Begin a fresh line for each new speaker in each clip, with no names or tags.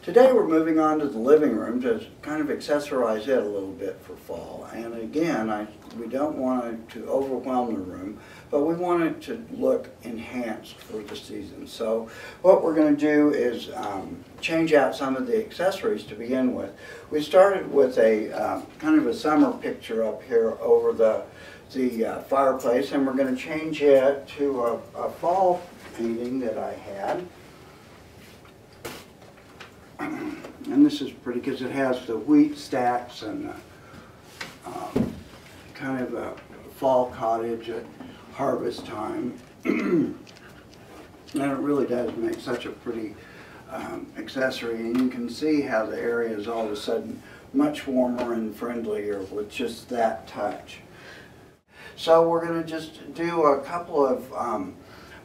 Today we're moving on to the living room to kind of accessorize it a little bit for fall. And again, we don't want it to overwhelm the room, but we want it to look enhanced for the season. So what we're going to do is change out some of the accessories to begin with. We started with a kind of a summer picture up here over the fireplace, and we're going to change it to a fall painting that I had. And this is pretty because it has the wheat stacks and kind of a fall cottage at harvest time. And it really does make such a pretty accessory, and you can see how the area is all of a sudden much warmer and friendlier with just that touch. So we're going to just do a couple of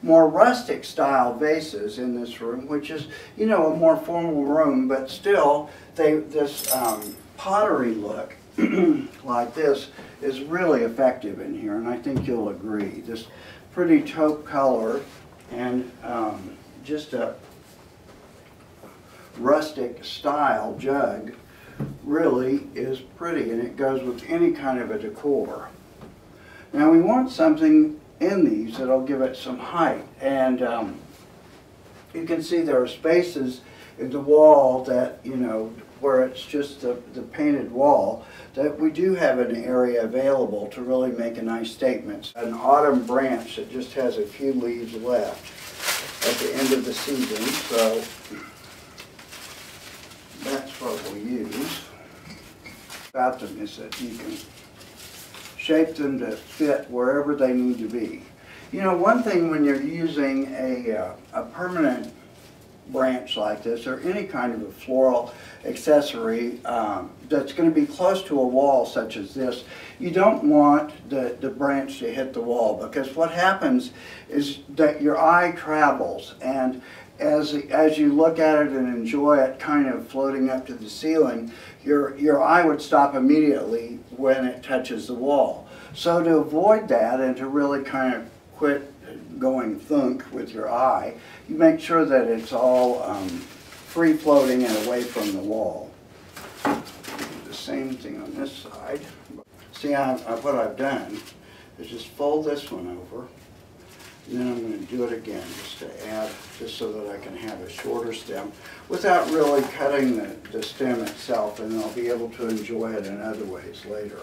more rustic style vases in this room, which is, you know, a more formal room, but still this pottery look like this is really effective in here, and I think you'll agree. This pretty taupe color and just a rustic style jug really is pretty, and it goes with any kind of a decor. Now we want something in these that'll give it some height, and you can see there are spaces in the wall that, you know, where it's just the painted wall, that we do have an area available to really make a nice statement. An autumn branch that just has a few leaves left at the end of the season, so that's what we'll use. About them is that you can shape them to fit wherever they need to be. You know, one thing when you're using a permanent branch like this, or any kind of a floral accessory that's going to be close to a wall such as this, you don't want the branch to hit the wall, because what happens is that your eye travels, and as you look at it and enjoy it kind of floating up to the ceiling, your eye would stop immediately when it touches the wall. So to avoid that and to really kind of quit going thunk with your eye, you make sure that it's all free floating and away from the wall. Do the same thing on this side. See, what I've done is just fold this one over, and then I'm going to do it again just so that I can have a shorter stem without really cutting the stem itself, and I'll be able to enjoy it in other ways later.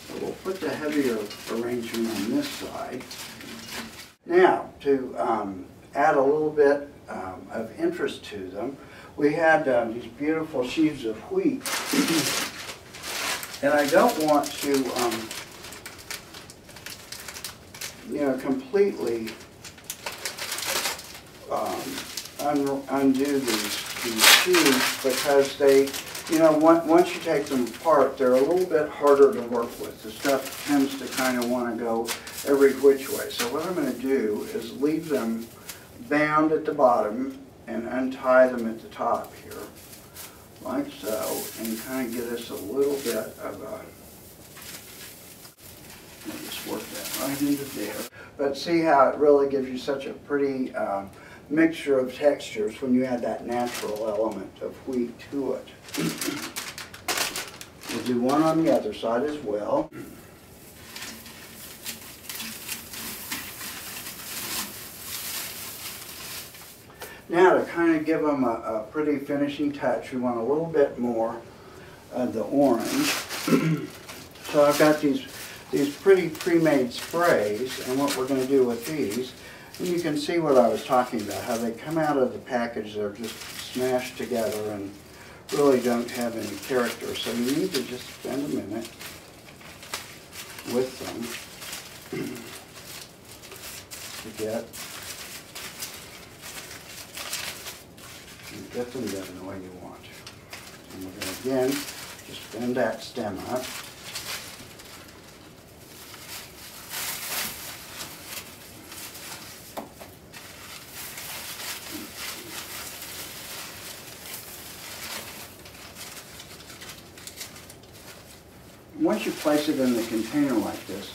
So we'll put the heavier arrangement on this side. Now, to add a little bit of interest to them, we had these beautiful sheaves of wheat. And I don't want to you know, completely undo these sheaves, because they, you know, once you take them apart, they're a little bit harder to work with. The stuff tends to kind of want to go every which way. So what I'm going to do is leave them bound at the bottom and untie them at the top here, like so, and kind of get us a little bit of a, let me just work that right into there. But see how it really gives you such a pretty mixture of textures when you add that natural element of wheat to it. We'll do one on the other side as well. Now, to kind of give them a pretty finishing touch, we want a little bit more of the orange. So I've got these pretty pre-made sprays, and what we're going to do with these, and you can see what I was talking about, how they come out of the package, they're just smashed together and really don't have any character. So you need to just spend a minute with them to get them done the way you want. And we're going to, again, just bend that stem up. Once you place it in the container like this,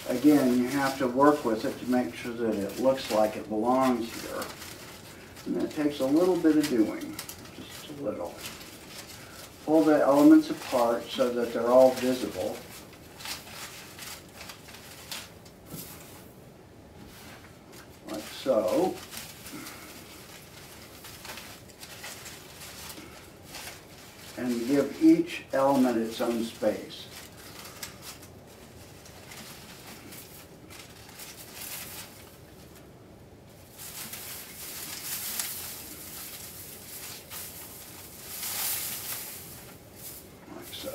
again, you have to work with it to make sure that it looks like it belongs here. And that takes a little bit of doing, just a little. Pull the elements apart so that they're all visible. Like so. And give each element its own space. Like so.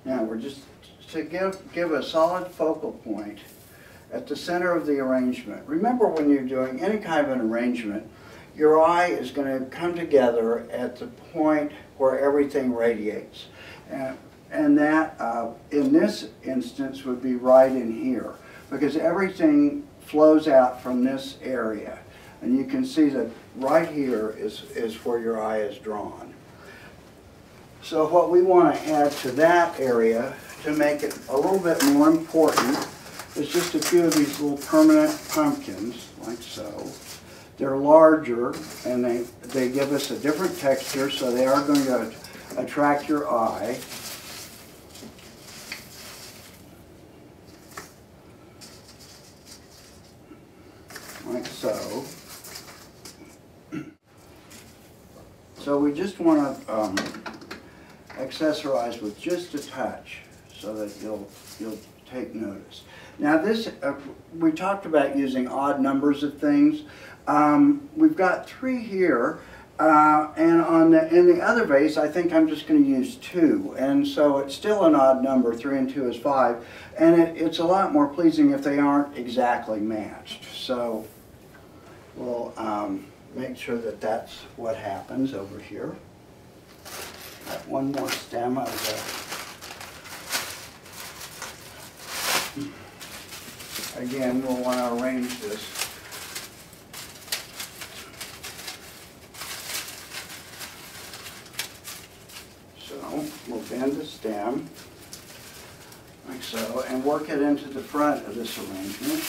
Now we're just to give a solid focal point at the center of the arrangement. Remember, when you're doing any kind of an arrangement, your eye is going to come together at the point where everything radiates. And that, in this instance, would be right in here, because everything flows out from this area. And you can see that right here is where your eye is drawn. So what we want to add to that area to make it a little bit more important is just a few of these little permanent pumpkins, like so. They're larger, and they give us a different texture, so they are going to attract your eye. Like so. So we just want to accessorize with just a touch so that you'll take notice. Now this, we talked about using odd numbers of things. We've got 3 here, and in the other vase, I think I'm just going to use 2, and so it's still an odd number. 3 and 2 is 5, and it's a lot more pleasing if they aren't exactly matched. So we'll make sure that that's what happens over here. Got one more stem of the. Again, we'll want to arrange this. So we'll bend the stem, like so, and work it into the front of this arrangement.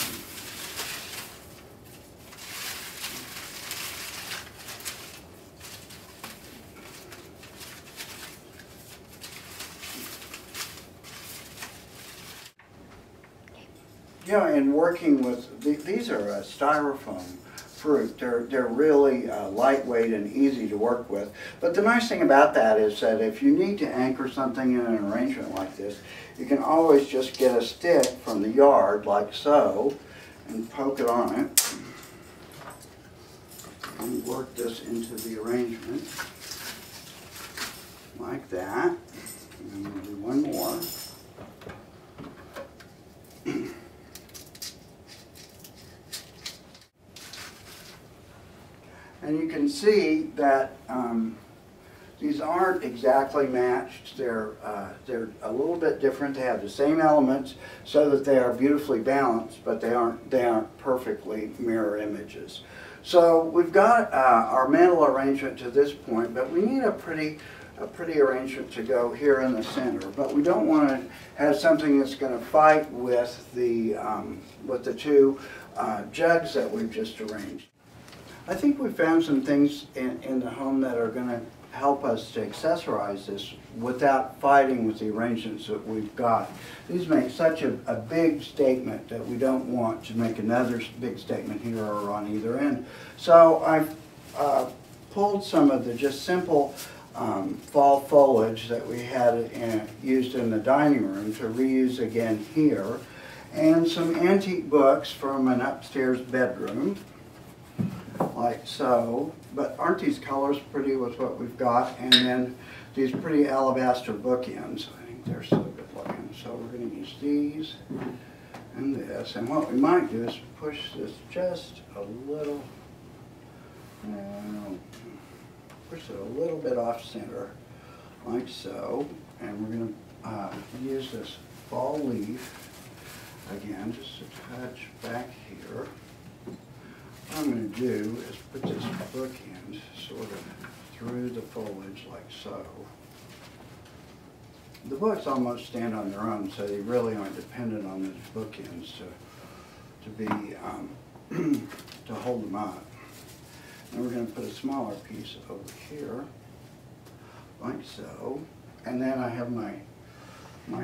Yeah, and working with, these are styrofoam fruit. They're really lightweight and easy to work with. But the nice thing about that is that if you need to anchor something in an arrangement like this, you can always just get a stick from the yard, like so, and poke it on it. And work this into the arrangement, like that. And we'll do one more. And you can see that these aren't exactly matched. They're a little bit different. They have the same elements so that they are beautifully balanced, but they aren't perfectly mirror images. So we've got our mantle arrangement to this point, but we need a pretty arrangement to go here in the center. But we don't want to have something that's going to fight with the 2 jugs that we've just arranged. I think we found some things in the home that are going to help us to accessorize this without fighting with the arrangements that we've got. These make such a big statement that we don't want to make another big statement here or on either end. So I've pulled some of the just simple fall foliage that we had used in the dining room to reuse again here, and some antique books from an upstairs bedroom, like so. But aren't these colors pretty with what we've got? And then these pretty alabaster bookends. I think they're so good looking. So we're going to use these and this. And what we might do is push this just a little, push it a little bit off center, like so. And we're going to use this fall leaf again, just a touch back here. What I'm going to do is put this bookend sort of through the foliage like so. the books almost stand on their own, so they really aren't dependent on those bookends to be to hold them up. And we're going to put a smaller piece over here, like so. And then I have my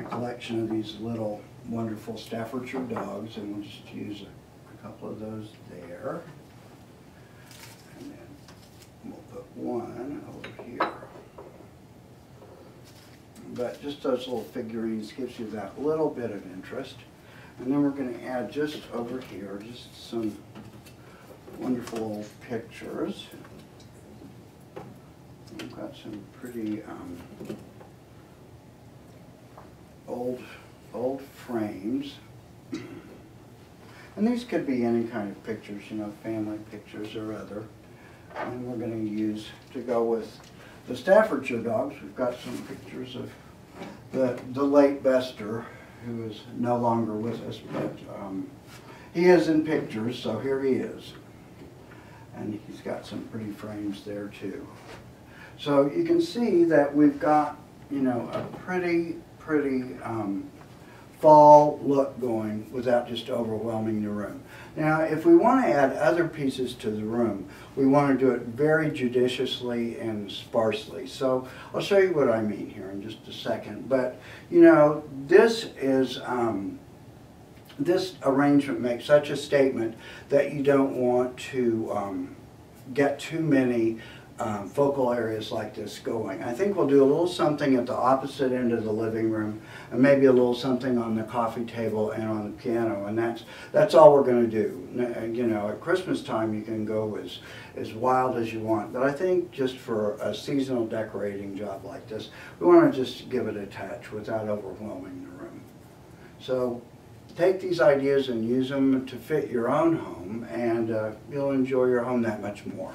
collection of these little wonderful Staffordshire dogs, and we'll just use a couple of those there. And then we'll put one over here. But just those little figurines gives you that little bit of interest. And then we're going to add just over here, just some wonderful old pictures. We've got some pretty old frames. And these could be any kind of pictures, you know, family pictures or other. And we're going to use, to go with the Staffordshire dogs, we've got some pictures of the late Bester, who is no longer with us, but he is in pictures, so here he is. And he's got some pretty frames there too. So you can see that we've got, you know, a pretty fall look going without just overwhelming the room. Now, if we want to add other pieces to the room, we want to do it very judiciously and sparsely. So I'll show you what I mean here in just a second. But, you know, this is, this arrangement makes such a statement that you don't want to get too many focal areas like this going. I think we'll do a little something at the opposite end of the living room, and maybe a little something on the coffee table and on the piano, and that's all we're going to do. You know, at Christmas time you can go as wild as you want, but I think just for a seasonal decorating job like this, we want to just give it a touch without overwhelming the room. So take these ideas and use them to fit your own home, and you'll enjoy your home that much more.